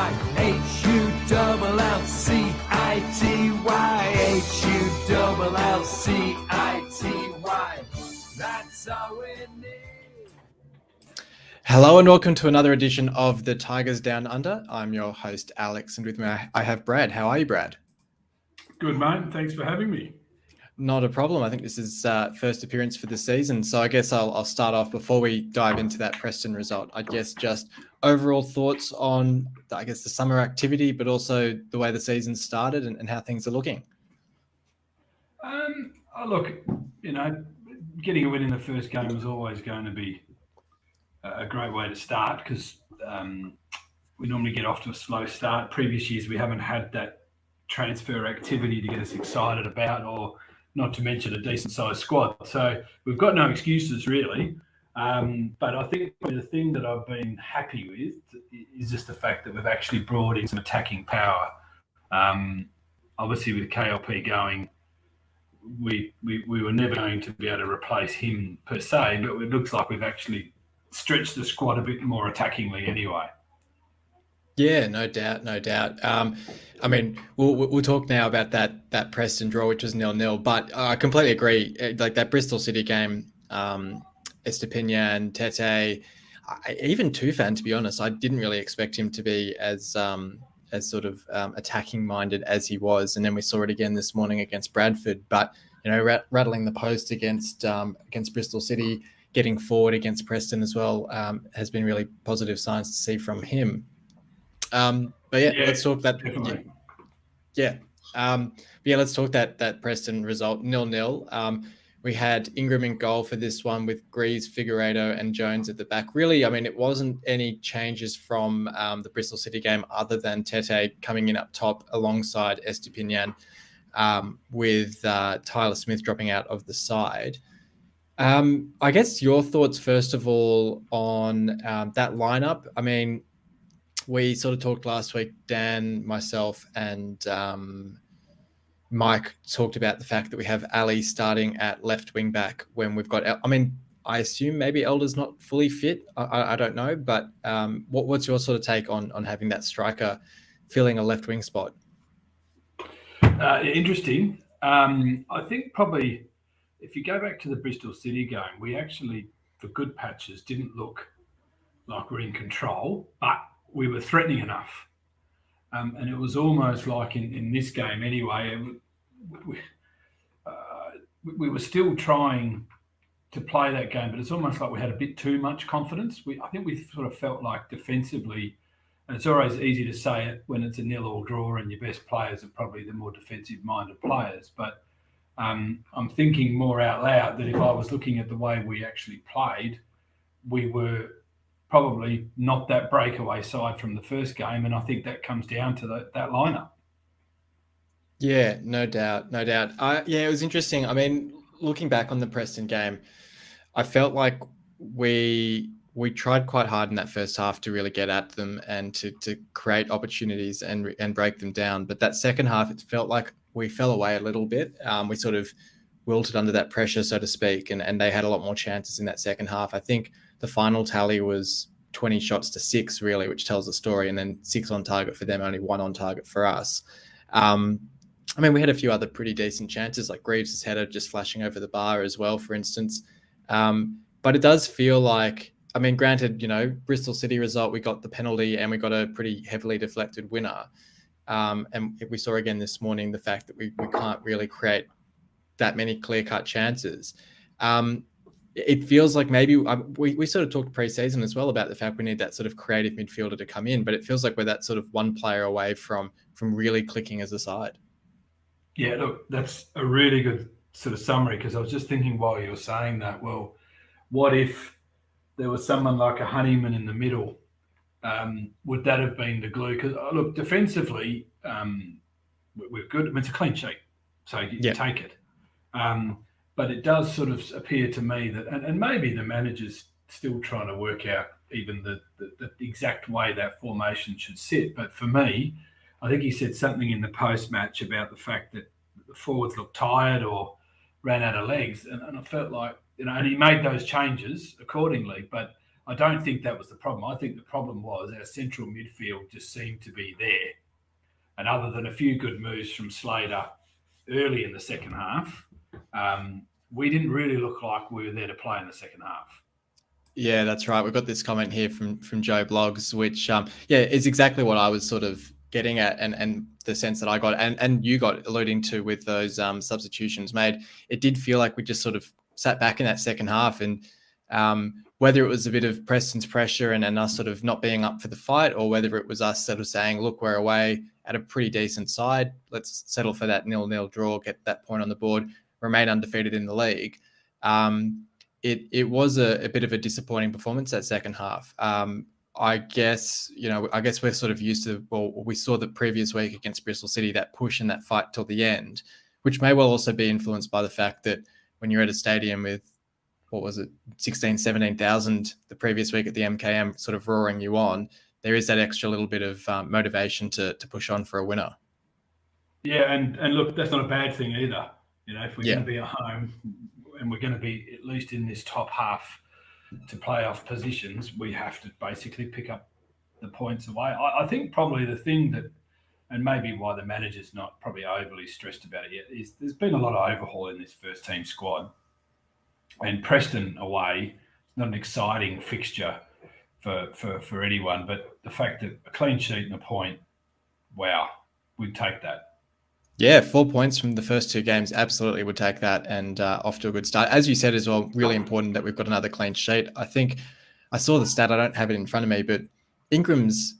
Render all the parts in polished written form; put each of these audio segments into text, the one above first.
H-U-L-L-C-I-T-Y. That's all we need. Hello and welcome to another edition of the Tigers Down Under. I'm your host, Alex, and with me I have Brad. How are you, Brad? Good, mate. Thanks for having me. Not a problem. I think this is first appearance for the season. So I guess I'll start off before we dive into that Preston result. I guess just overall thoughts on, the summer activity, but also the way the season started and how things are looking. Look, getting a win in the first game was always going to be a great way to start because we normally get off to a slow start. Previous years, we haven't had that transfer activity to get us excited about, or not to mention a decent-sized squad. So we've got no excuses, really. But I think the thing that I've been happy with is just the fact that we've actually brought in some attacking power. Obviously, with KLP going, we were never going to be able to replace him per se, but it looks like we've actually stretched the squad a bit more attackingly anyway. Yeah, no doubt. We'll talk now about that Preston draw, which was 0-0, but I completely agree. Like that Bristol City game, Estepinian, Tete, even Tufan, to be honest, I didn't really expect him to be as attacking minded as he was, and then we saw it again this morning against Bradford. But rattling the post against Bristol City, getting forward against Preston as well, has been really positive signs to see from him. Let's talk that. Definitely. Let's talk that Preston result 0-0. We had Ingram in goal for this one with Greaves, Figueiredo and Jones at the back. Really, it wasn't any changes from the Bristol City game other than Tete coming in up top alongside Estepinian, with Tyler Smith dropping out of the side. I guess your thoughts, first of all, on that lineup. We sort of talked last week, Dan, myself, and Mike talked about the fact that we have Ali starting at left wing back when we've got, I assume maybe Elder's not fully fit. I don't know, but what's your sort of take on having that striker filling a left wing spot? Interesting. I think probably if you go back to the Bristol City game, we actually, for good patches, didn't look like we're in control, but we were threatening enough. And it was almost like in this game anyway, we were still trying to play that game, but it's almost like we had a bit too much confidence. I think we sort of felt like defensively, and it's always easy to say it when it's a 0-0 draw and your best players are probably the more defensive-minded players. But I'm thinking more out loud that if I was looking at the way we actually played, we were probably not that breakaway side from the first game, and I think that comes down to that lineup. Yeah, no doubt. It was interesting. Looking back on the Preston game, I felt like we tried quite hard in that first half to really get at them and to create opportunities and break them down. But that second half, it felt like we fell away a little bit. We sort of wilted under that pressure, so to speak, and they had a lot more chances in that second half. I think the final tally was 20 shots to 6, really, which tells the story, and then 6 on target for them, only 1 on target for us. We had a few other pretty decent chances, like Greaves' header just flashing over the bar as well, for instance. But it does feel like, granted, Bristol City result, we got the penalty and we got a pretty heavily deflected winner. And we saw again this morning the fact that we can't really create that many clear-cut chances. It feels like maybe we sort of talked pre-season as well about the fact we need that sort of creative midfielder to come in, but it feels like we're that sort of one player away from really clicking as a side. Yeah, look, that's a really good sort of summary, because I was just thinking while you were saying that, well, what if there was someone like a Honeyman in the middle? Would that have been the glue? Because, look, defensively, we're good. It's a clean sheet, so you take it. But it does sort of appear to me that, and maybe the manager's still trying to work out even the exact way that formation should sit. But for me, I think he said something in the post-match about the fact that the forwards looked tired or ran out of legs. And I felt like, and he made those changes accordingly. But I don't think that was the problem. I think the problem was our central midfield just seemed to be there. And other than a few good moves from Slater early in the second half, we didn't really look like we were there to play in the second half. Yeah, that's right. We've got this comment here from Joe Blogs, which is exactly what I was sort of getting at, and the sense that I got and you got alluding to with those substitutions made. It did feel like we just sort of sat back in that second half, and whether it was a bit of Preston's pressure and us sort of not being up for the fight, or whether it was us sort of saying, look, we're away at a pretty decent side, let's settle for that 0-0 draw, get that point on the board, remain undefeated in the league. It was a bit of a disappointing performance that second half. I guess we're sort of used to, well, we saw the previous week against Bristol City, that push and that fight till the end, which may well also be influenced by the fact that when you're at a stadium with, 16, 17,000 the previous week at the MKM sort of roaring you on, there is that extra little bit of motivation to push on for a winner. Yeah, and look, that's not a bad thing either. If we're going to be at home and we're going to be at least in this top half to playoff positions, we have to basically pick up the points away. I think probably the thing that, and maybe why the manager's not probably overly stressed about it yet, is there's been a lot of overhaul in this first team squad. And Preston away, not an exciting fixture for anyone, but the fact that a clean sheet and a point, wow, we'd take that. Yeah, 4 points from the first two games, absolutely would take that, and off to a good start. As you said as well, really important that we've got another clean sheet. I think I saw the stat, I don't have it in front of me, but Ingram's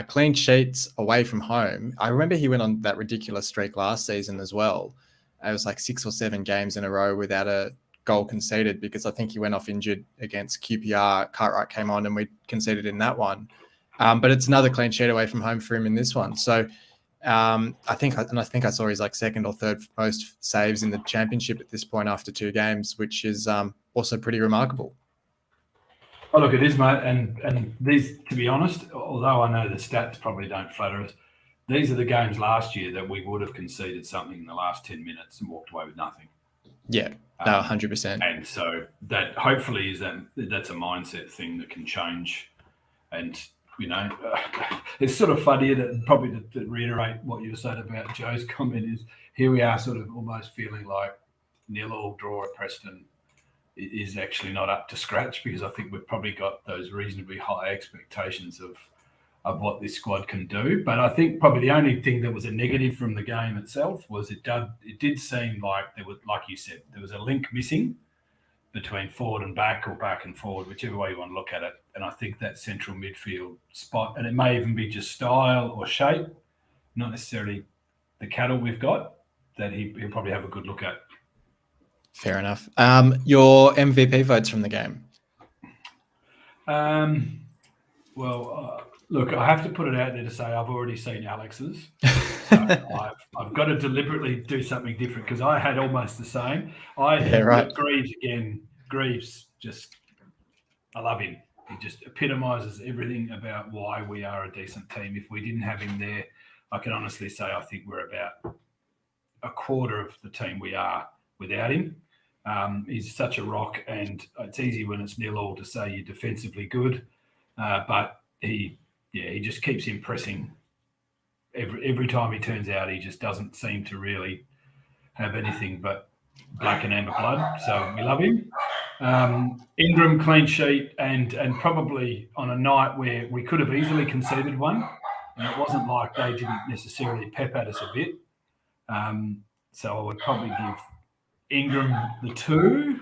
clean sheets away from home, I remember he went on that ridiculous streak last season as well. It was like 6 or 7 games in a row without a goal conceded, because I think he went off injured against QPR. Cartwright came on and we conceded in that one. But it's another clean sheet away from home for him in this one. So I think I saw his like second or third most saves in the championship at this point after 2 games, which is also pretty remarkable. Oh, look, it is, mate. And these, to be honest, although I know the stats probably don't flatter us, these are the games last year that we would have conceded something in the last 10 minutes and walked away with nothing. Yeah, no, 100%. And so that hopefully that's a mindset thing that can change. And it's sort of funny that probably to reiterate what you said about Joe's comment is here we are sort of almost feeling like 0-0 draw at Preston is actually not up to scratch, because I think we've probably got those reasonably high expectations of what this squad can do. But I think probably the only thing that was a negative from the game itself was it did seem like there was, like you said, there was a link missing between forward and back, or back and forward, whichever way you want to look at it. And I think that central midfield spot, and it may even be just style or shape, not necessarily the cattle we've got, that he'll probably have a good look at. Fair enough. Your MVP votes from the game? Look, I have to put it out there to say I've already seen Alex's. So I've got to deliberately do something different, because I had almost the same. Right. Greaves again. Greaves, just, I love him. He just epitomises everything about why we are a decent team. If we didn't have him there, I can honestly say I think we're about a quarter of the team we are without him. He's such a rock, and it's easy when it's 0-0 to say you're defensively good, but he just keeps impressing. Every time he turns out, he just doesn't seem to really have anything but black and amber blood. So we love him. Ingram, clean sheet, and probably on a night where we could have easily conceded one, and it wasn't like they didn't necessarily pep at us a bit. So I would probably give Ingram the 2.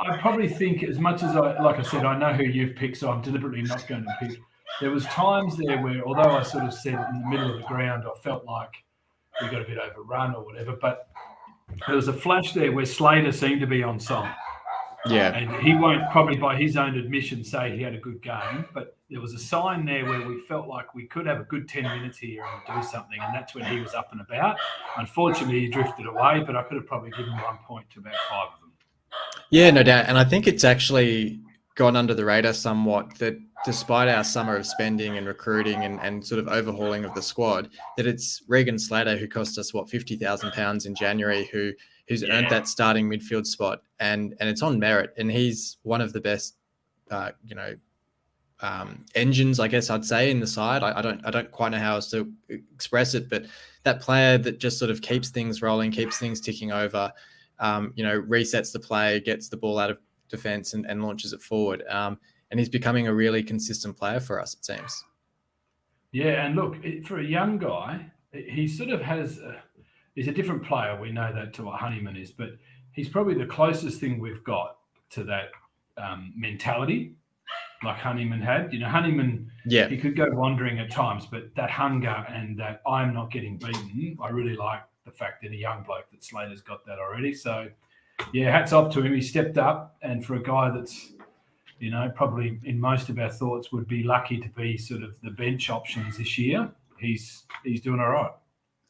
I probably think, as much as like I said, I know who you've picked, so I'm deliberately not going to pick. There was times there where, although I sort of said in the middle of the ground, I felt like we got a bit overrun or whatever, but there was a flash there where Slater seemed to be on song. Yeah. And he won't probably, by his own admission, say he had a good game, but there was a sign there where we felt like we could have a good 10 minutes here and do something, and that's when he was up and about. Unfortunately, he drifted away, but I could have probably given 1 point to about 5 of them. Yeah, no doubt. And I think it's actually gone under the radar somewhat that despite our summer of spending and recruiting and sort of overhauling of the squad, that it's Regan Slater who cost us, £50,000 in January, who who's earned that starting midfield spot, and it's on merit. And he's one of the best, engines, I guess I'd say, in the side. I don't quite know how else to express it, but that player that just sort of keeps things rolling, keeps things ticking over, resets the play, gets the ball out of defense and launches it forward. And he's becoming a really consistent player for us, it seems. Yeah, and look, for a young guy, he sort of he's a different player. We know that to what Honeyman is, but he's probably the closest thing we've got to that mentality like Honeyman had. Honeyman, he could go wandering at times, but that hunger and that I'm not getting beaten, I really like the fact that a young bloke that Slater's got that already. So, yeah, hats off to him. He stepped up, and for a guy that's, probably in most of our thoughts would be lucky to be sort of the bench options this year, he's doing all right.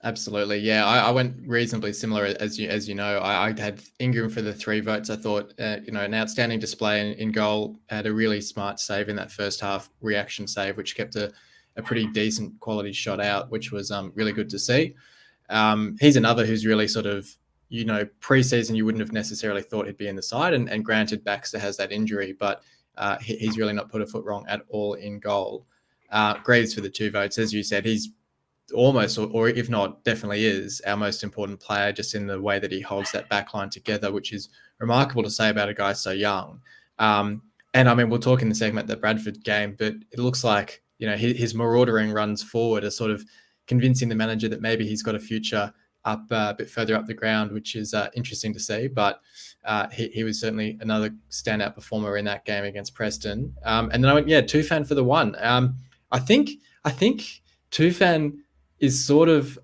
Absolutely. Yeah, I went reasonably similar as you know. I had Ingram for the 3 votes. I thought, an outstanding display in goal, had a really smart save in that first half, reaction save, which kept a pretty decent quality shot out, which was really good to see. He's another who's really sort of, pre-season you wouldn't have necessarily thought he'd be in the side. And granted, Baxter has that injury, but he's really not put a foot wrong at all in goal. Graves for the 2 votes. As you said, he's almost, or if not, definitely is our most important player, just in the way that he holds that back line together, which is remarkable to say about a guy so young. And I mean, we'll talk in the segment, the Bradford game, but it looks like, his maraudering runs forward are sort of convincing the manager that maybe he's got a future up a bit further up the ground, which is interesting to see. But he was certainly another standout performer in that game against Preston. And then I went, Tufan for the 1. I think Tufan is sort of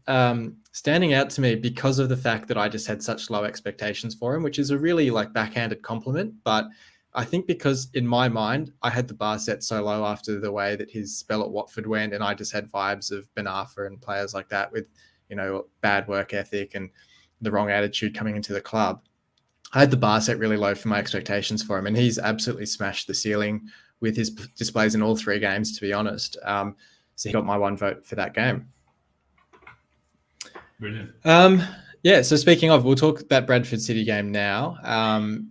standing out to me because of the fact that I just had such low expectations for him, which is a really backhanded compliment. But I think because in my mind, I had the bar set so low after the way that his spell at Watford went, and I just had vibes of Ben Arfa and players like that with, bad work ethic and the wrong attitude coming into the club. I had the bar set really low for my expectations for him, and he's absolutely smashed the ceiling with his displays in all 3 games, to be honest. So he got my 1 vote for that game. Brilliant. So speaking of, we'll talk about Bradford City game now.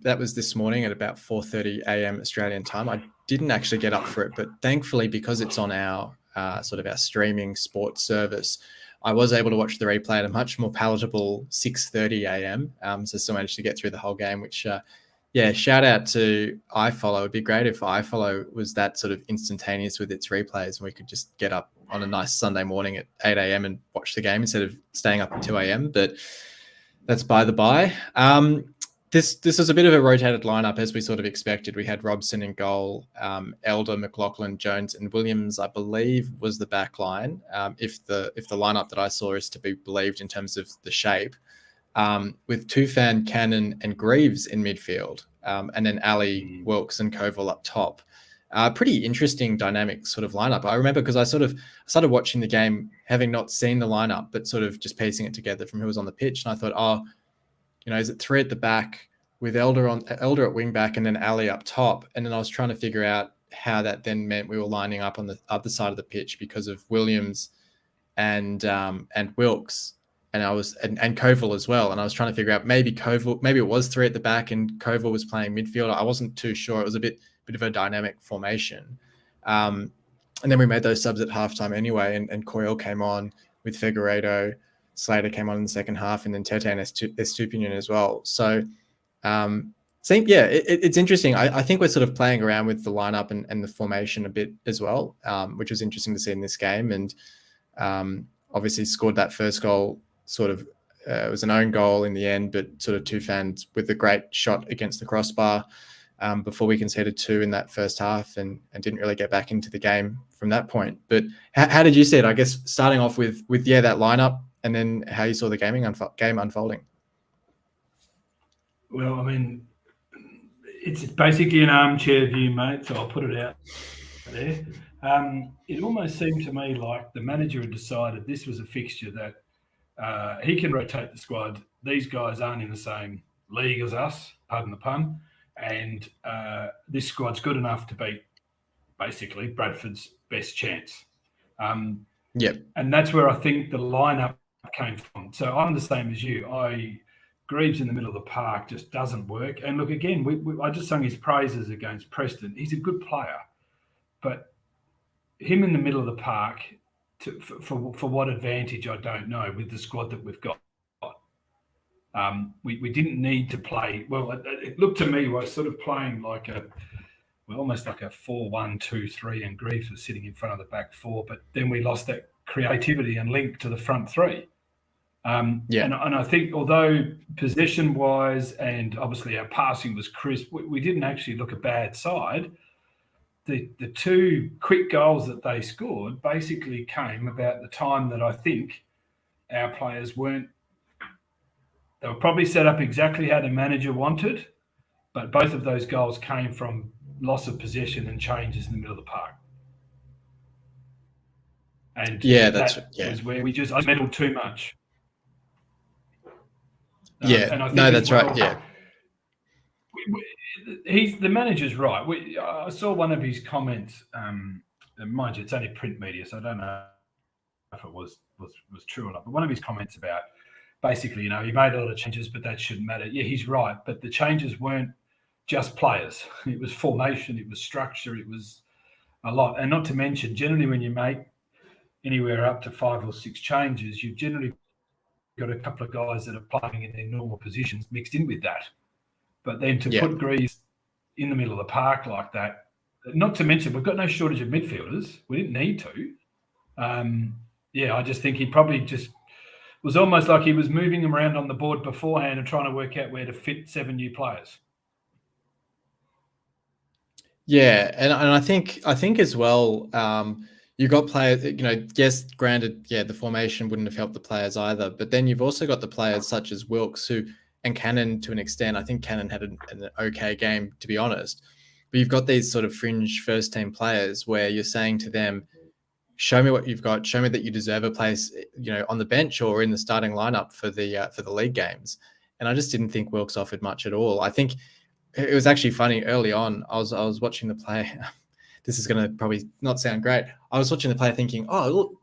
That was this morning at about 4:30 a.m. Australian time. I didn't actually get up for it, but thankfully, because it's on our sort of our streaming sports service, I was able to watch the replay at a much more palatable 6:30 a.m. So still managed to get through the whole game, which, shout out to iFollow. It'd be great if iFollow was that sort of instantaneous with its replays, and we could just get up on a nice Sunday morning at 8 a.m. and watch the game instead of staying up at 2 a.m. But that's by the by. This was a bit of a rotated lineup, as we sort of expected. We had Robson in goal, Elder, McLaughlin, Jones, and Williams, I believe, was the back line. If the lineup that I saw is to be believed in terms of the shape, with Tufan, Cannon, and Greaves in midfield, and then Ali, Wilkes, and Koval up top. Pretty interesting dynamic sort of lineup. I remember because I started watching the game, having not seen the lineup, but sort of just piecing it together from who was on the pitch. And I thought, is it 3 at the back with Elder at wing back and then Ali up top? And then I was trying to figure out how that then meant we were lining up on the other side of the pitch because of Williams and Wilkes. And and Koval as well. And I was trying to figure out maybe it was 3 at the back and Koval was playing midfield. I wasn't too sure. It was a bit of a dynamic formation. And then we made those subs at halftime anyway, and Coyle came on with Figueiredo, Slater came on in the second half, and then Tete and Estupiñán as well. So, it's interesting. I think we're sort of playing around with the lineup and the formation a bit as well, which was interesting to see in this game. And obviously scored that first goal, sort of, it was an own goal in the end, but sort of Tufan with a great shot against the crossbar, before we conceded 2 in that first half and didn't really get back into the game from that point. But how did you see it? I guess starting off with that lineup, and then how you saw the game unfolding. Well, I mean, it's basically an armchair view, mate, so I'll put it out there. It almost seemed to me like the manager had decided this was a fixture that he can rotate the squad. These guys aren't in the same league as us, pardon the pun. And this squad's good enough to beat basically Bradford's best chance. And that's where I think the lineup came from. So I'm the same as you. I Greaves in the middle of the park just doesn't work. And look, again, I just sung his praises against Preston. He's a good player, but him in the middle of the park, for what advantage, I don't know, with the squad that we've got. We didn't need to play. Well, it looked to me like sort of playing like almost like a 4-1-2-3, and Greaves was sitting in front of the back four, but then we lost that creativity and link to the front three. And I think although possession-wise and obviously our passing was crisp, we didn't actually look a bad side. The two quick goals that they scored basically came about the time that I think our players weren't. They were probably set up exactly how the manager wanted, but both of those goals came from loss of possession and changes in the middle of the park. And that was where I meddled too much. And I think that's right. Yeah. The manager's right. I saw one of his comments, and mind you, it's only print media, so I don't know if it was true or not, but one of his comments about basically, he made a lot of changes, but that shouldn't matter. Yeah, he's right, but the changes weren't just players. It was formation, it was structure, it was a lot. And not to mention, generally when you make anywhere up to 5 or 6 changes, you've generally got a couple of guys that are playing in their normal positions mixed in with that. But then to put Greaves in the middle of the park like that, not to mention we've got no shortage of midfielders. We didn't need to. I just think he probably just was almost like he was moving them around on the board beforehand and trying to work out where to fit 7 new players. Yeah, and I think as well, you've got players, yes, granted, the formation wouldn't have helped the players either, but then you've also got the players such as Wilkes and Cannon to an extent. I think Cannon had an okay game, to be honest, but you've got these sort of fringe first team players where you're saying to them, show me what you've got, show me that you deserve a place, on the bench or in the starting lineup for the league games. And I just didn't think Wilkes offered much at all. I think it was actually funny early on. I was watching the play. This is going to probably not sound great. I was watching the play thinking,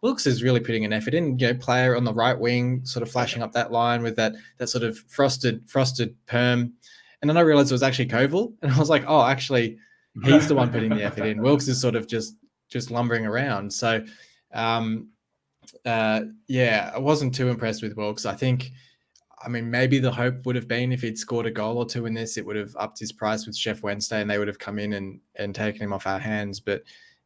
Wilkes is really putting an effort in, player on the right wing, sort of flashing up that line with that sort of frosted perm. And then I realized it was actually Koval. And I was like, actually, he's the one putting the effort in. Wilkes is sort of just lumbering around. So, I wasn't too impressed with Wilkes. Maybe the hope would have been if he'd scored a goal or two in this, it would have upped his price with Chef Wednesday and they would have come in and taken him off our hands. But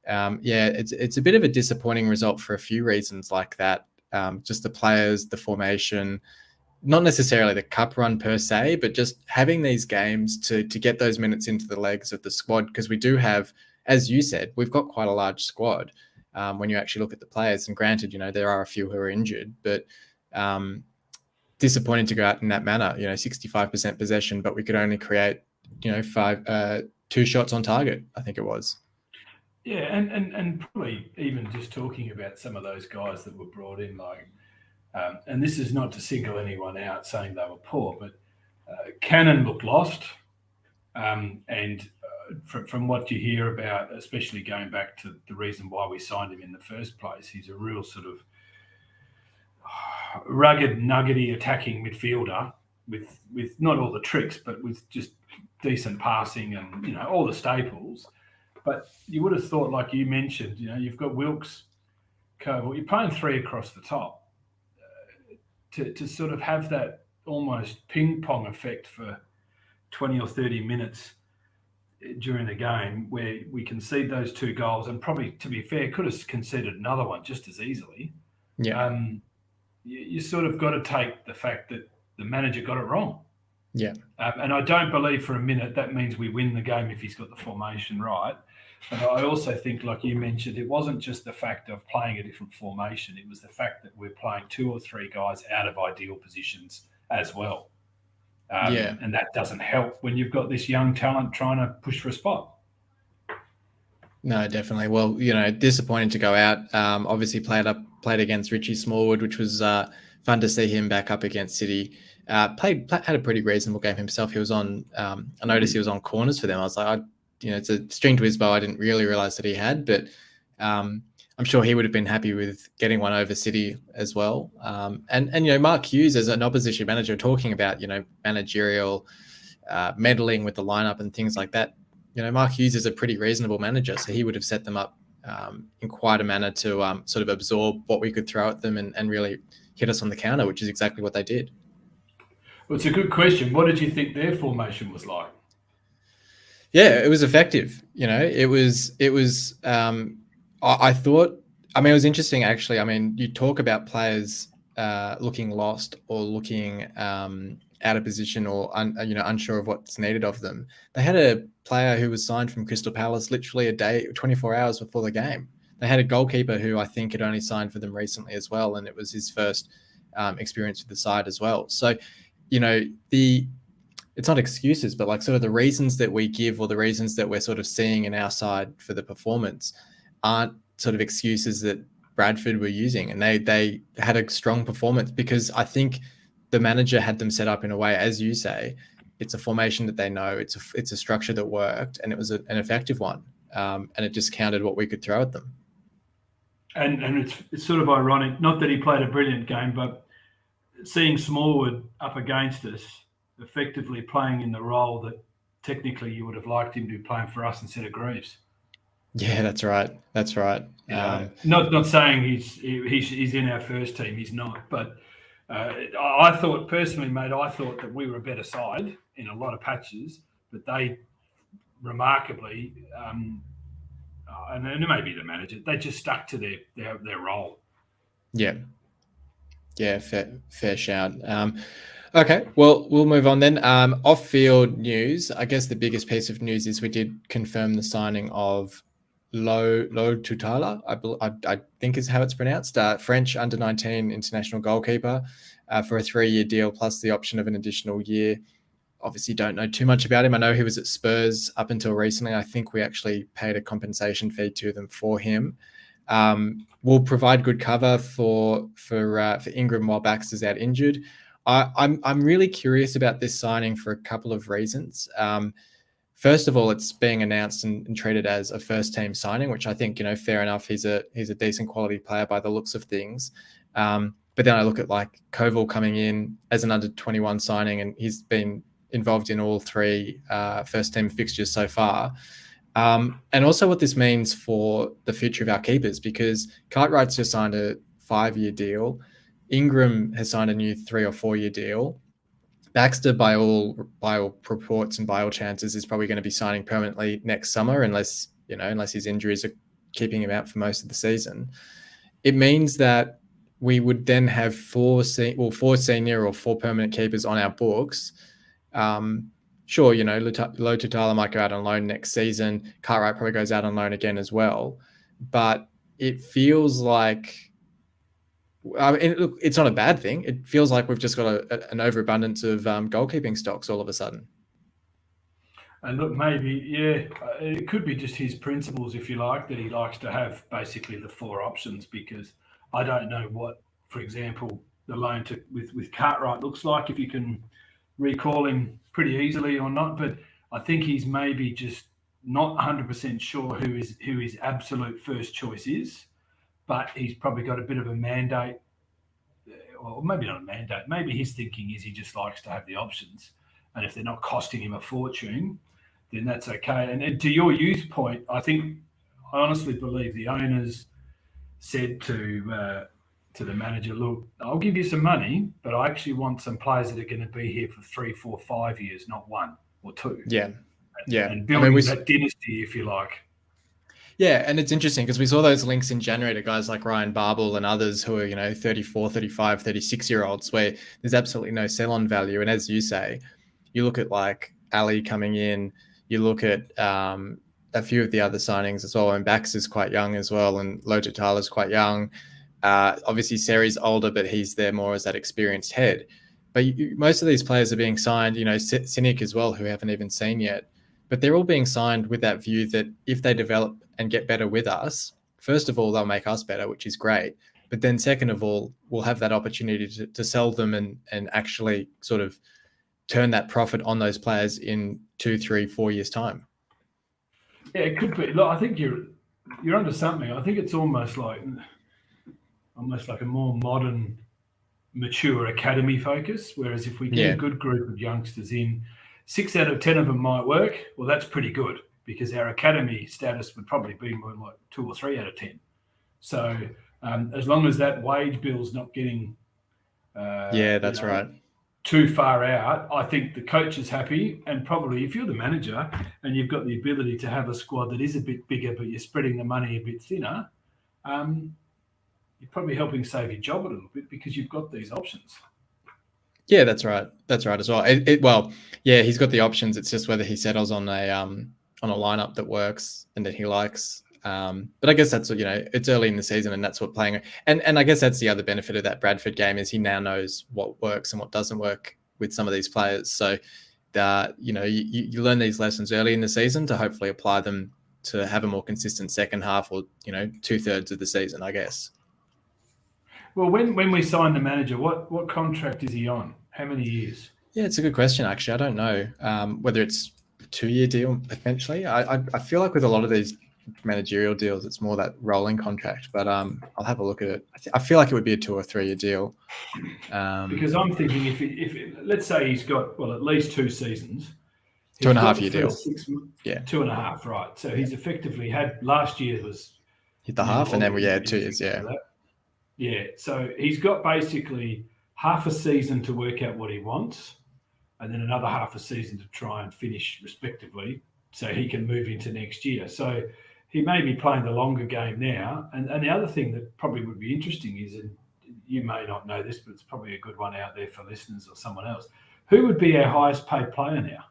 it's a bit of a disappointing result for a few reasons like that. Just the players, the formation, not necessarily the cup run per se, but just having these games to get those minutes into the legs of the squad. Because we do have, as you said, we've got quite a large squad when you actually look at the players. And granted, there are a few who are injured, but disappointing to go out in that manner, 65% possession, but we could only create, 2 shots on target, I think it was. Yeah, and probably even just talking about some of those guys that were brought in, like, and this is not to single anyone out saying they were poor, but Cannon looked lost. And from what you hear about, especially going back to the reason why we signed him in the first place, he's a real sort of rugged, nuggety attacking midfielder with not all the tricks, but with just decent passing and, all the staples. But you would have thought, like you mentioned, you've got Wilkes, Koval, you're playing 3 across the top to sort of have that almost ping pong effect for 20 or 30 minutes during the game where we concede those 2 goals and probably, to be fair, could have conceded another one just as easily. Yeah. You sort of got to take the fact that the manager got it wrong. Yeah. And I don't believe for a minute that means we win the game if he's got the formation right. But I also think, like you mentioned, it wasn't just the fact of playing a different formation. It was the fact that we're playing 2 or 3 guys out of ideal positions as well. And that doesn't help when you've got this young talent trying to push for a spot. No, definitely. Well, disappointing to go out. Obviously played against Richie Smallwood, which was fun to see him back up against City. Had a pretty reasonable game himself. He was on. I noticed he was on corners for them. I was like, it's a string to his bow. I didn't really realize that he had, but I'm sure he would have been happy with getting one over City as well. And Mark Hughes as an opposition manager, talking about managerial meddling with the lineup and things like that. Mark Hughes is a pretty reasonable manager, so he would have set them up in quite a manner to sort of absorb what we could throw at them and really hit us on the counter, which is exactly what they did. Well, it's a good question. What did you think their formation was like? Yeah, it was effective. It was. I thought. I mean, it was interesting actually. I mean, you talk about players looking lost or looking out of position or unsure of what's needed of them. They had a player who was signed from Crystal Palace literally a day, 24 hours before the game. They had a goalkeeper who I think had only signed for them recently as well, and it was his first experience with the side as well. So, it's not excuses, but like sort of the reasons that we give or the reasons that we're sort of seeing in our side for the performance aren't sort of excuses that Bradford were using. And they had a strong performance because I think the manager had them set up in a way, as you say, it's a formation that they know, it's a structure that worked, and it was an effective one. And it just counted what we could throw at them. And it's sort of ironic, not that he played a brilliant game, but seeing Smallwood up against us, effectively playing in the role that technically you would have liked him to be playing for us instead of Greaves. Yeah, that's right. Not saying he's in our first team. He's not. But I thought personally, mate, that we were a better side in a lot of patches, but they remarkably, and it may be the manager, they just stuck to their role. Yeah, fair shout. Okay, well, we'll move on then. Off-field news. I guess the biggest piece of news is we did confirm the signing of Lo Tutala, I think is how it's pronounced, French under-19 international goalkeeper for a 3-year deal plus the option of an additional year. Obviously don't know too much about him. I know he was at Spurs up until recently. I think we actually paid a compensation fee to them for him. We'll provide good cover for Ingram while Baxter's out injured. I'm really curious about this signing for a couple of reasons. First of all, it's being announced and treated as a first team signing, which I think, fair enough. He's a decent quality player by the looks of things. But then I look at like Koval coming in as an under 21 signing, and he's been involved in all 3 first team fixtures so far. And also what this means for the future of our keepers, because Cartwright's just signed a 5-year deal. Ingram has signed a new 3 or 4 year deal. Baxter, by all reports and by all chances, is probably going to be signing permanently next summer, unless his injuries are keeping him out for most of the season. It means that we would then have 4 senior or 4 permanent keepers on our books. Sure, Lo Tutala might go out on loan next season. Cartwright probably goes out on loan again as well. But it feels like, look, it's not a bad thing. It feels like we've just got an overabundance of goalkeeping stocks all of a sudden. And look, maybe, it could be just his principles, if you like, that he likes to have basically the 4 options, because I don't know what, for example, the loan with Cartwright looks like, if you can recall him pretty easily or not. But I think he's maybe just not 100% sure who his absolute first choice is. But he's probably got a bit of a mandate, or maybe not a mandate. Maybe his thinking is he just likes to have the options. And if they're not costing him a fortune, then that's okay. And to your youth point, I honestly believe the owners said to the manager, look, I'll give you some money, but I actually want some players that are going to be here for 3, 4, 5 years, not 1 or 2. Yeah. And building that dynasty, if you like. Yeah, and it's interesting because we saw those links in January to guys like Ryan Barbel and others who are, 34, 35, 36-year-olds where there's absolutely no sell-on value. And as you say, you look at like Ali coming in, you look at a few of the other signings as well, and Baxter's quite young as well, and Lo Tutala's quite young. Obviously, Seri's older, but he's there more as that experienced head. But most of these players are being signed, Cynic as well, who we haven't even seen yet. But they're all being signed with that view that if they develop and get better with us, first of all, they'll make us better, which is great. But then second of all, we'll have that opportunity to sell them and actually sort of turn that profit on those players in 2, 3, 4 years' time. Yeah, it could be. Look, I think you're you're onto something. I think it's almost like a more modern, mature academy focus. Whereas if we get a good group of youngsters in, 6 out of 10 of them might work. Well, that's pretty good because our academy status would probably be more like 2 or 3 out of 10. So as long as that wage bill's not getting that's right, too far out, I think the coach is happy. And probably if you're the manager and you've got the ability to have a squad that is a bit bigger, but you're spreading the money a bit thinner, you're probably helping save your job a little bit because you've got these options. Yeah, that's right. That's right as well. He's got the options. It's just whether he settles on a lineup that works and that he likes. But I guess that's what, it's early in the season and that's what playing. And I guess that's the other benefit of that Bradford game is he now knows what works and what doesn't work with some of these players. So, you learn these lessons early in the season to hopefully apply them to have a more consistent second half or, 2/3 of the season, I guess. Well, when we sign the manager, what contract is he on? How many years? Yeah, it's a good question, actually. I don't know whether it's a 2-year deal, potentially. I feel like with a lot of these managerial deals, it's more that rolling contract, but I'll have a look at it. I feel like it would be a 2 or 3 year deal. Because I'm thinking if let's say he's got, at least 2 seasons. 2.5 year deal. 2.5, right. So he's effectively had, last year was... Hit the half and then 2 years, Yeah, so he's got basically half a season to work out what he wants and then another half a season to try and finish respectively so he can move into next year. So he may be playing the longer game now. And the other thing that probably would be interesting is, and you may not know this, but it's probably a good one out there for listeners or someone else, who would be our highest paid player now?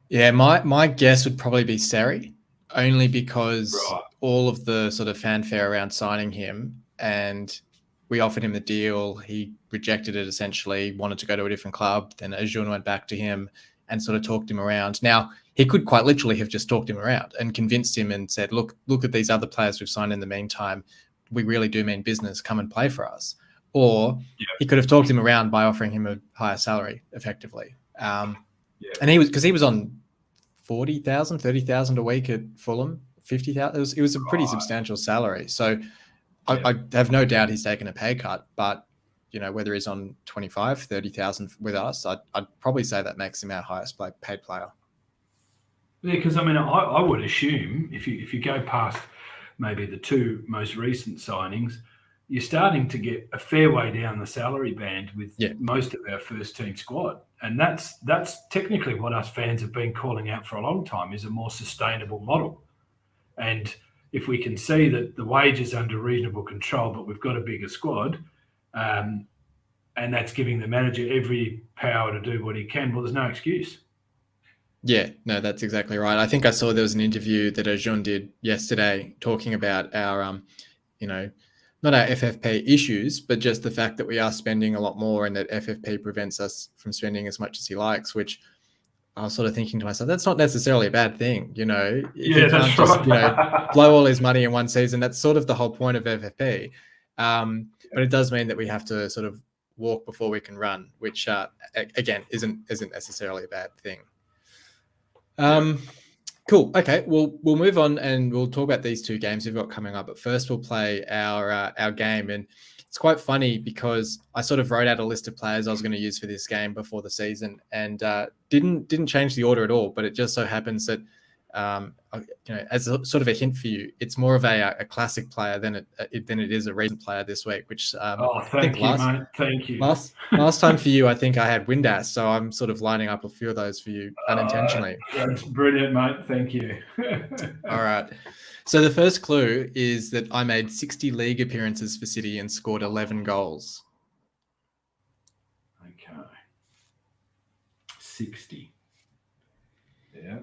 Yeah, my guess would probably be Seri, only because all of the sort of fanfare around signing him, and we offered him the deal. He rejected it essentially, wanted to go to a different club. Then Ajun went back to him and sort of talked him around. Now, he could quite literally have just talked him around and convinced him and said, look at these other players we've signed in the meantime. We really do mean business. Come and play for us. Or he could have talked him around by offering him a higher salary effectively. And he was on 40,000, 30,000 a week at Fulham, 50,000. It was a pretty substantial salary. So I have no doubt he's taken a pay cut, but whether he's on 25, 30,000 with us, I'd probably say that makes him our highest paid player. Yeah, because I would assume if you go past maybe the 2 most recent signings, you're starting to get a fair way down the salary band with most of our first team squad. And that's technically what us fans have been calling out for a long time, is a more sustainable model. And if we can see that the wage is under reasonable control, but we've got a bigger squad, and that's giving the manager every power to do what he can, well, there's no excuse. Yeah, no, that's exactly right. I think I saw there was an interview that Ajun did yesterday talking about our, not our FFP issues, but just the fact that we are spending a lot more and that FFP prevents us from spending as much as he likes, which I was sort of thinking to myself, that's not necessarily a bad thing, If you can't just, blow all his money in one season, that's sort of the whole point of FFP. But it does mean that we have to sort of walk before we can run, which, again, isn't necessarily a bad thing. Cool. Okay. We'll move on and we'll talk about these 2 games we've got coming up. But first, we'll play our game, and it's quite funny because I sort of wrote out a list of players I was going to use for this game before the season, and didn't change the order at all. But it just so happens that as a sort of a hint for you, it's more of a classic player than it is a recent player this week. Which thank you, mate. Thank you. Last time for you, I think I had Windass, so I'm sort of lining up a few of those for you unintentionally. That's brilliant, mate. Thank you. All right. So the first clue is that I made 60 league appearances for City and scored 11 goals. Okay. 60. Yeah.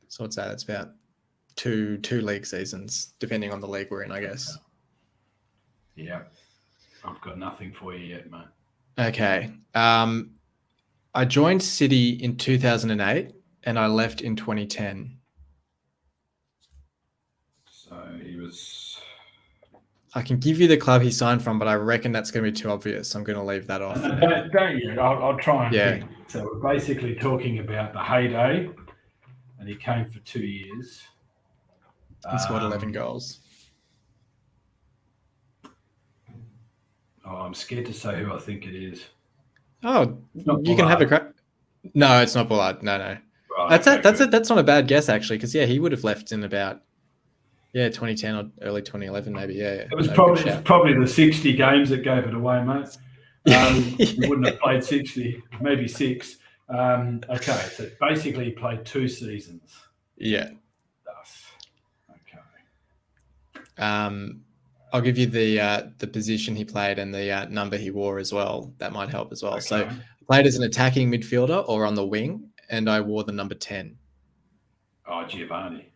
So what's that? That's about two league seasons, depending on the league we're in, I guess. Yeah. I've got nothing for you yet, mate. Okay. I joined City in 2008 and I left in 2010. So he was... I can give you the club he signed from, but I reckon that's going to be too obvious. I'm going to leave that off. Don't you? I'll try and think. So we're basically talking about the heyday, and he came for 2 years. and scored 11 goals. Oh, I'm scared to say who I think it is. Oh, not you can have a Bullard. crack. No, it's not Bullard. No. Right, That's not a bad guess, actually, because, he would have left in about, 2010 or early 2011, maybe. Yeah. It was No, good probably shout. the 60 games that gave it away, mate. He wouldn't have played 60, maybe 6. Okay, so basically he played 2 seasons. Yeah. Okay. I'll give you the position he played and the number he wore as well. That might help as well. Okay. So, played as an attacking midfielder or on the wing, and I wore the number 10. Oh, Giovanni.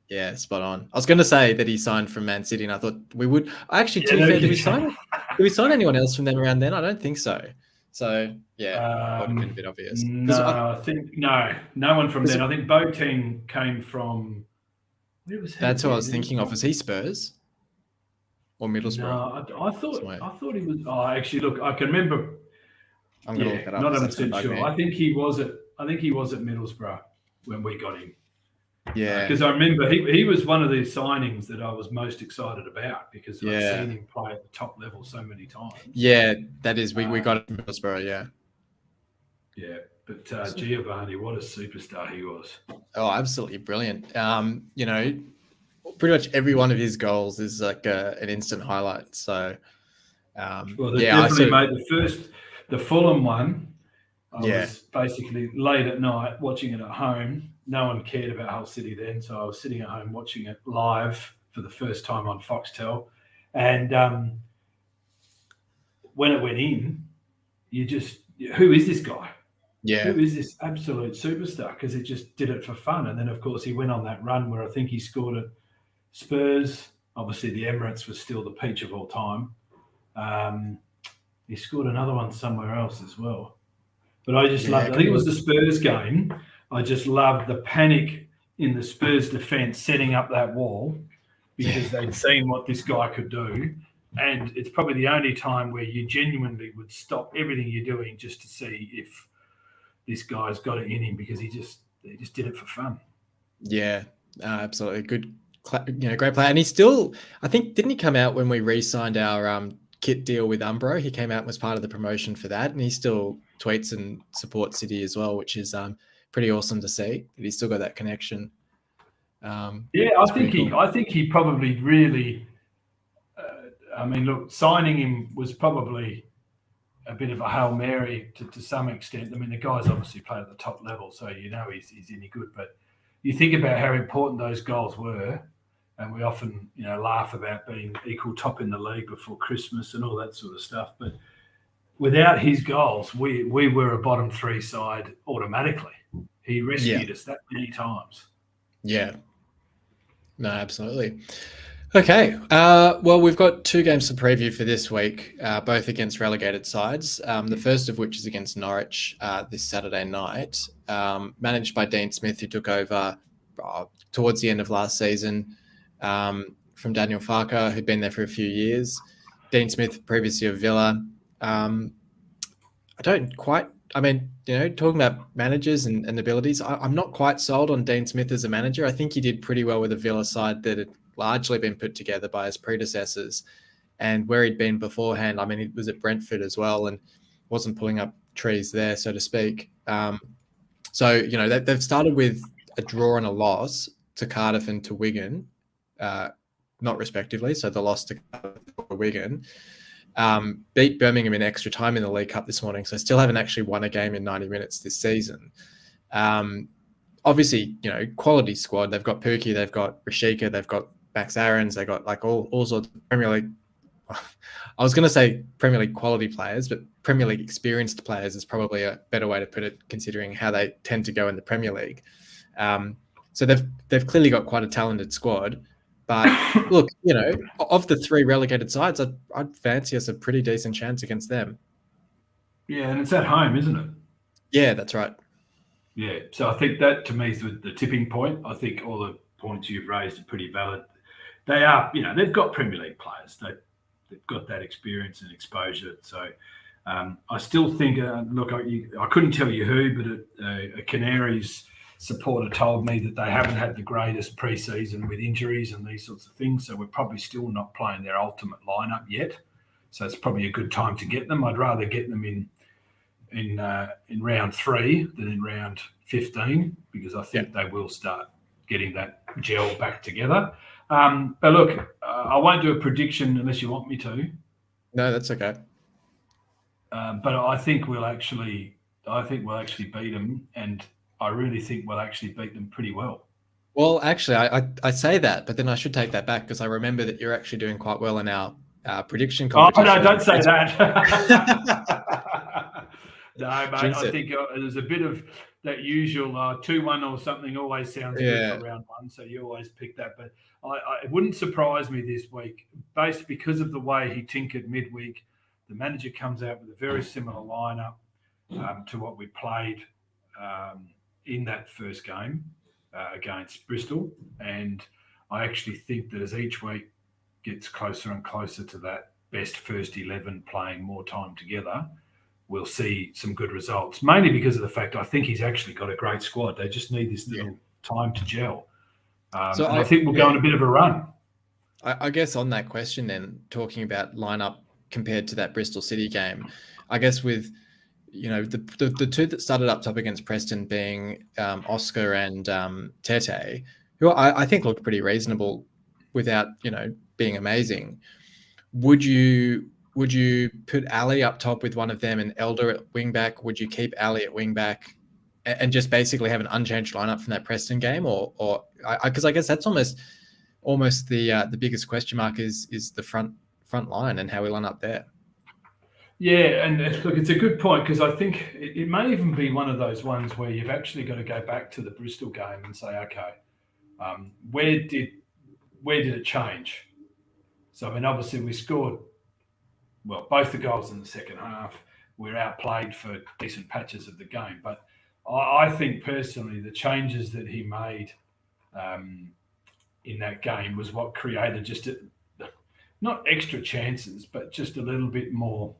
Yeah, spot on. I was going to say that he signed from Man City, and I thought we would. Actually, to be Yeah, fair, no, did we sign anyone else from them around then? I don't think so. So, yeah, would have been a bit obvious. No, I think no one from then. I think Boateng came from. Where was he? That's what I was thinking of. Was he Spurs or Middlesbrough? No, I thought he was. Oh, actually, look, I can remember. I'm going to look that up. Not 100% sure. I think he was at Middlesbrough when we got him. Yeah, because I remember he was one of the signings that I was most excited about because I've seen him play at the top level so many times. Yeah, that is. We got it from Middlesbrough, yeah. Yeah, but Giovanni, what a superstar he was. Oh, absolutely brilliant. Pretty much every one of his goals is like an instant highlight. So, definitely made the Fulham one. I was basically late at night watching it at home. No one cared about Hull City then, so I was sitting at home watching it live for the first time on Foxtel. And when it went in, who is this guy? Yeah. Who is this absolute superstar? Because it just did it for fun. And then, of course, he went on that run where I think he scored at Spurs. Obviously, the Emirates was still the peach of all time. He scored another one somewhere else as well. But I just loved it. I think it was the Spurs game. I just loved the panic in the Spurs defence setting up that wall because they'd seen what this guy could do. And it's probably the only time where you genuinely would stop everything you're doing just to see if this guy's got it in him because he just did it for fun. Yeah, absolutely. Good, great player. And he still, I think, didn't he come out when we re-signed our kit deal with Umbro? He came out and was part of the promotion for that. And he still tweets and supports City as well, which is pretty awesome to see that he's still got that connection. I think he probably really. Look, signing him was probably a bit of a Hail Mary to some extent. I mean, the guy's obviously played at the top level, so he's any good. But you think about how important those goals were, and we often laugh about being equal top in the league before Christmas and all that sort of stuff. But without his goals, we were a bottom 3 side automatically. He rescued us that many times. Yeah. No, absolutely. Okay. Well, we've got 2 games to preview for this week, both against relegated sides. The first of which is against Norwich this Saturday night, managed by Dean Smith, who took over towards the end of last season from Daniel Farker, who'd been there for a few years. Dean Smith, previously of Villa. Talking about managers and abilities, I'm not quite sold on Dean Smith as a manager. I think he did pretty well with a Villa side that had largely been put together by his predecessors, and where he'd been beforehand. I mean, he was at Brentford as well and wasn't pulling up trees there, so to speak. They've started with a draw and a loss to Cardiff and to Wigan, not respectively. So the loss to Cardiff or Wigan. Beat Birmingham in extra time in the League Cup this morning, so still haven't actually won a game in 90 minutes this season. Obviously, quality squad. They've got Pookie, they've got Rashika, they've got Max Aarons, they've got like all sorts of Premier League. I was going to say Premier League quality players, but Premier League experienced players is probably a better way to put it, considering how they tend to go in the Premier League. So they've clearly got quite a talented squad. But look, of the 3 relegated sides, I'd fancy us a pretty decent chance against them. Yeah, and it's at home, isn't it? Yeah, that's right. Yeah, so I think that to me is the tipping point. I think all the points you've raised are pretty valid. They are, they've got Premier League players. They've got that experience and exposure. So I still think, I couldn't tell you who, but a Canaries supporter told me that they haven't had the greatest pre-season with injuries and these sorts of things, so we're probably still not playing their ultimate lineup yet. So it's probably a good time to get them. I'd rather get them in round 3 than in round 15, because I think they will start getting that gel back together. But look, I won't do a prediction unless you want me to. No, that's okay. But I think we'll actually beat them, and I really think we'll actually beat them pretty well. Well, actually, I say that, but then I should take that back, because I remember that you're actually doing quite well in our prediction competition. Oh, no, don't say that. No, mate, Jinx I it. think there's a bit of that usual 2-1 or something always sounds good for round 1, so you always pick that. But it wouldn't surprise me this week, because of the way he tinkered midweek. The manager comes out with a very similar lineup to what we played in that first game against Bristol. And I actually think that as each week gets closer and closer to that best first 11 playing more time together, we'll see some good results, mainly because of the fact I think he's actually got a great squad. They just need this little time to gel. So I think we'll go on a bit of a run. I guess on that question then, talking about lineup compared to that Bristol City game, I guess with, the two that started up top against Preston being Oscar and Tete, who I think looked pretty reasonable without, being amazing. Would you put Ali up top with one of them and Elder at wing back? Would you keep Ali at wing back and just basically have an unchanged lineup from that Preston game, or because I guess that's almost the biggest question mark is the front line and how we line up there. Yeah, and look, it's a good point, because I think it may even be one of those ones where you've actually got to go back to the Bristol game and say, okay, where did it change? So, I mean, obviously we scored, both the goals in the second half. We're outplayed for decent patches of the game. But I think personally the changes that he made in that game was what created just not extra chances, but just a little bit more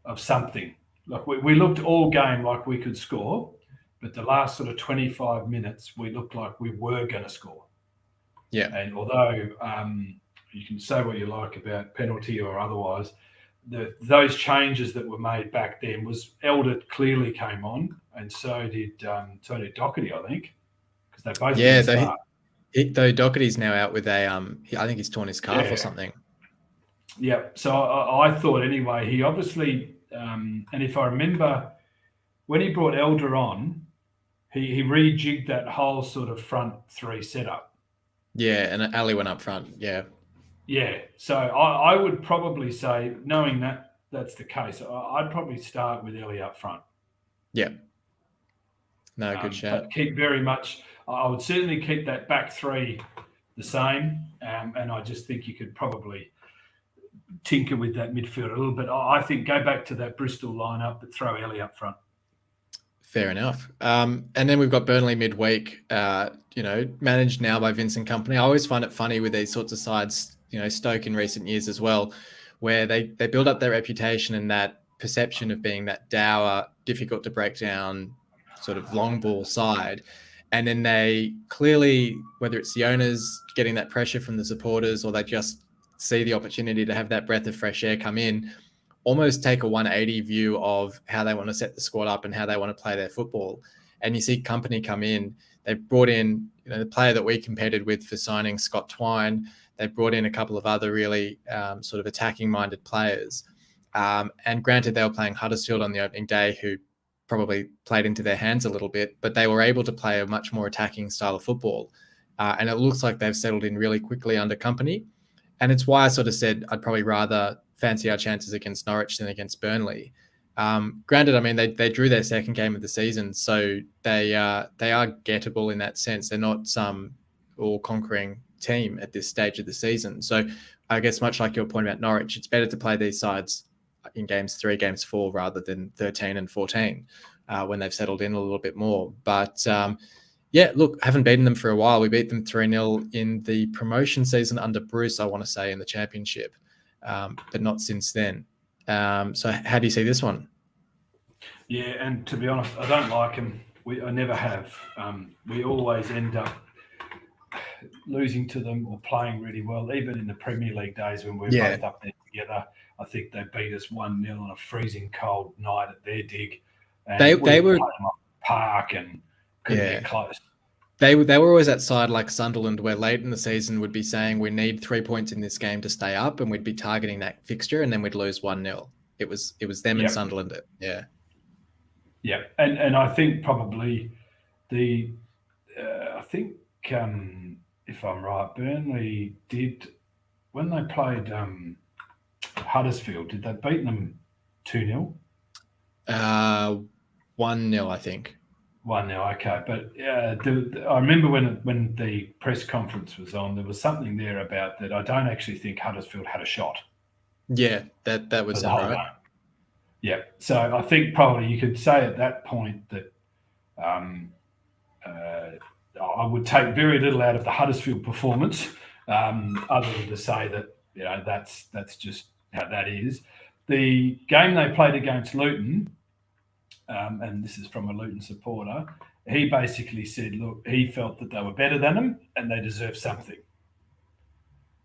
of something. Like we looked all game like we could score, but the last sort of 25 minutes, we looked like we were going to score. Yeah. And although you can say what you like about penalty or otherwise, those changes that were made back then was Elder clearly came on, and so did Doherty, I think, because they both didn't start. Though Doherty's now out with I think he's torn his calf or something. Yeah, so I thought anyway, he obviously, and if I remember, when he brought Elder on, he rejigged that whole sort of front 3 setup. Yeah, and Ali went up front, yeah. Yeah, so I would probably say, knowing that that's the case, I'd probably start with Ellie up front. Yeah. No, good shout. But keep very much, I would certainly keep that back 3 the same, and I just think you could probably tinker with that midfield a little bit. I think go back to that Bristol lineup, but throw Ellie up front. Fair enough. And then we've got Burnley midweek, managed now by Vincent Kompany. I always find it funny with these sorts of sides, Stoke in recent years as well, where they build up their reputation and that perception of being that dour, difficult to break down sort of long ball side. And then they clearly, whether it's the owners getting that pressure from the supporters or they just see the opportunity to have that breath of fresh air come in, almost take a 180 view of how they want to set the squad up and how they want to play their football. And you see Kompany come in. They've brought in the player that we competed with for signing, Scott Twine. They've brought in a couple of other really sort of attacking-minded players. And granted, they were playing Huddersfield on the opening day, who probably played into their hands a little bit, but they were able to play a much more attacking style of football. And it looks like they've settled in really quickly under Kompany. And it's why I sort of said I'd probably rather fancy our chances against Norwich than against Burnley. Granted, I mean, they drew their second game of the season, so they are gettable in that sense. They're not some all-conquering team at this stage of the season. So I guess much like your point about Norwich, it's better to play these sides in games 3, games 4, rather than 13 and 14 when they've settled in a little bit more. But look, haven't beaten them for a while. We beat them 3-0 in the promotion season under Bruce, I want to say, in the championship, but not since then. So how do you see this one? Yeah, and to be honest, I don't like him I never have. We always end up losing to them or playing really well, even in the Premier League days when we were both up there together. I think they beat us 1-0 on a freezing cold night at their dig. And They were played them off the park and couldn't get close. They were always that side like Sunderland, where late in the season would be saying we need 3 points in this game to stay up, and we'd be targeting that fixture, and then we'd lose 1-0. It was them and Sunderland. Yeah. And I think probably if I'm right, Burnley did, when they played Huddersfield, did they beat them 2-0? 1-0, I think. 1-0, okay. But I remember when the press conference was on, there was something there about that. I don't actually think Huddersfield had a shot. Yeah, that was the whole right. game. Yeah, so I think probably you could say at that point that I would take very little out of the Huddersfield performance, other than to say that that's just how that is. The game they played against Luton, and this is from a Luton supporter, he basically said, look, he felt that they were better than them and they deserved something.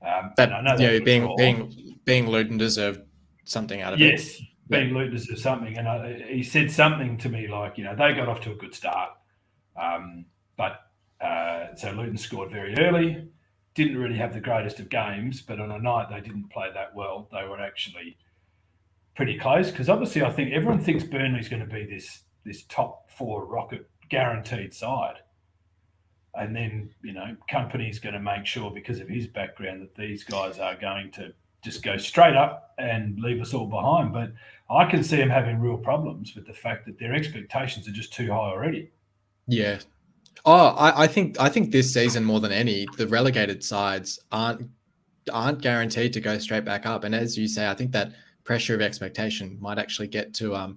And I know being Luton deserved something out of it. Yes, being Luton deserved something. And he said something to me like, they got off to a good start. So Luton scored very early, didn't really have the greatest of games, but on a night they didn't play that well. They were actually pretty close, because obviously I think everyone thinks Burnley's going to be this top 4 rocket guaranteed side. And then, Company's going to make sure, because of his background, that these guys are going to just go straight up and leave us all behind. But I can see them having real problems with the fact that their expectations are just too high already. Yeah. Oh, I think this season more than any, the relegated sides aren't guaranteed to go straight back up. And as you say, I think that pressure of expectation might actually get to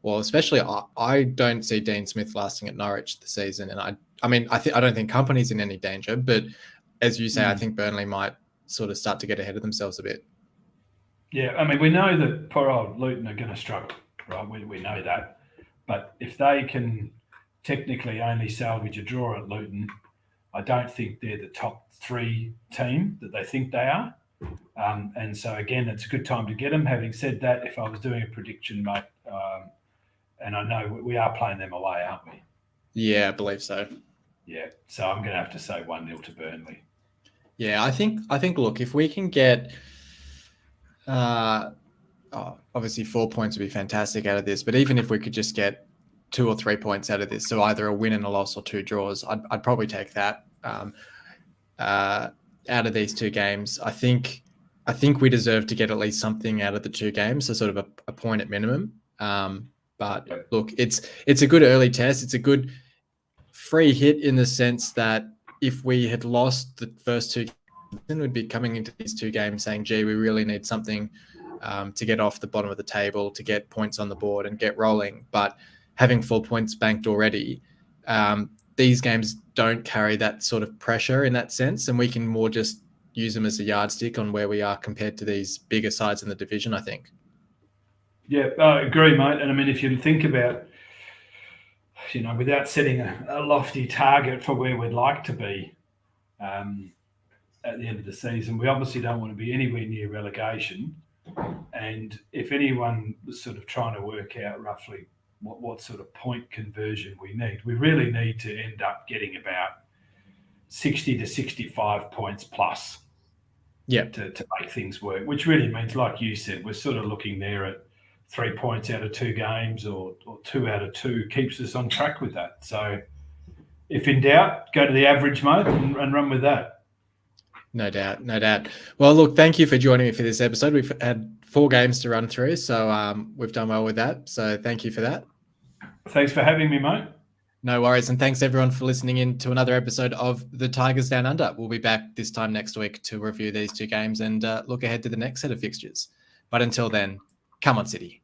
especially I don't see Dean Smith lasting at Norwich this season, and I don't think Company's in any danger, but as you say, I think Burnley might sort of start to get ahead of themselves a bit. Yeah, we know that poor old Luton are going to struggle, right? We know that, but if they can technically only salvage a draw at Luton, I don't think they're the top 3 team that they think they are. And so, again, it's a good time to get them. Having said that, if I was doing a prediction, mate, and I know we are playing them away, aren't we? Yeah, I believe so. Yeah, so I'm going to have to say 1-0 to Burnley. Yeah, I think. Look, if we can get, obviously 4 points would be fantastic out of this. But even if we could just get 2 or 3 points out of this, so either a win and a loss or 2 draws, I'd probably take that. Out of these 2 games, I think we deserve to get at least something out of the 2 games, so sort of a point at minimum. But look, it's a good early test. It's a good free hit in the sense that if we had lost the first 2 games, then we'd be coming into these 2 games saying, gee, we really need something to get off the bottom of the table, to get points on the board and get rolling. But having 4 points banked already, these games don't carry that sort of pressure in that sense, and we can more just use them as a yardstick on where we are compared to these bigger sides in the division, I think. Yeah, I agree, mate. And if you think about, without setting a lofty target for where we'd like to be at the end of the season, we obviously don't want to be anywhere near relegation. And if anyone was sort of trying to work out roughly what sort of point conversion we need, we really need to end up getting about 60 to 65 points plus to make things work, which really means, like you said, we're sort of looking there at 3 points out of 2 games or 2 out of 2 keeps us on track with that. So if in doubt, go to the average, mate, and run with that. No doubt. Well, look, thank you for joining me for this episode. We've had 4 games to run through, so we've done well with that. So thank you for that. Thanks for having me, mate. No worries. And thanks everyone for listening in to another episode of The Tigers Down Under. We'll be back this time next week to review these 2 games and look ahead to the next set of fixtures. But until then, come on, City.